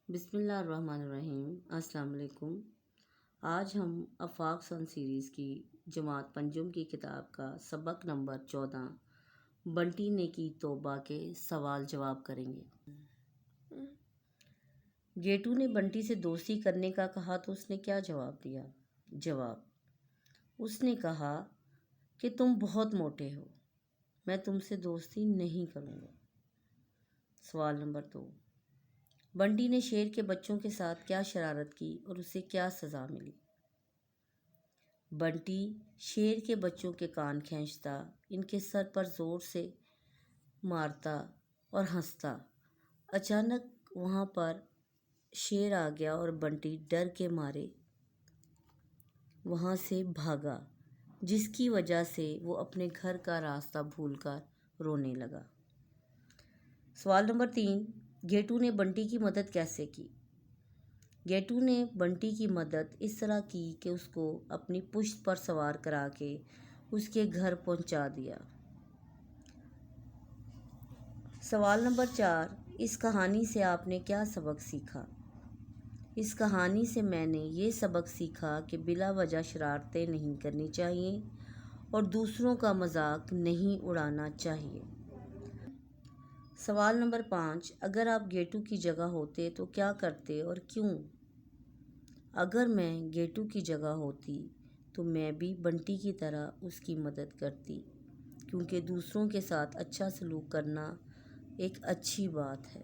بسم اللہ الرحمن الرحیم۔ السلام علیکم۔ آج ہم آفاق سن سیریز کی جماعت پنجم کی کتاب کا سبق نمبر 14 بنٹی نے کی توبہ کے سوال جواب کریں گے۔ گیٹو نے بنٹی سے دوستی کرنے کا کہا تو اس نے کیا جواب دیا؟ جواب: اس نے کہا کہ تم بہت موٹے ہو، میں تم سے دوستی نہیں کروں گا۔ سوال نمبر 2: بنٹی نے شیر کے بچوں کے ساتھ کیا شرارت کی اور اسے کیا سزا ملی؟ بنٹی شیر کے بچوں کے کان کھینچتا، ان کے سر پر زور سے مارتا اور ہنستا۔ اچانک وہاں پر شیر آ گیا اور بنٹی ڈر کے مارے وہاں سے بھاگا، جس کی وجہ سے وہ اپنے گھر کا راستہ بھول کر رونے لگا۔ سوال نمبر 3: گیٹو نے بنٹی کی مدد کیسے کی؟ گیٹو نے بنٹی کی مدد اس طرح کی کہ اس کو اپنی پشت پر سوار کرا کے اس کے گھر پہنچا دیا۔ سوال نمبر 4: اس کہانی سے آپ نے کیا سبق سیکھا؟ اس کہانی سے میں نے یہ سبق سیکھا کہ بلا وجہ شرارتیں نہیں کرنی چاہیے اور دوسروں کا مذاق نہیں اڑانا چاہیے۔ سوال نمبر 5: اگر آپ گیٹو کی جگہ ہوتے تو کیا کرتے اور کیوں؟ اگر میں گیٹو کی جگہ ہوتی تو میں بھی بنٹی کی طرح اس کی مدد کرتی، کیونکہ دوسروں کے ساتھ اچھا سلوک کرنا ایک اچھی بات ہے۔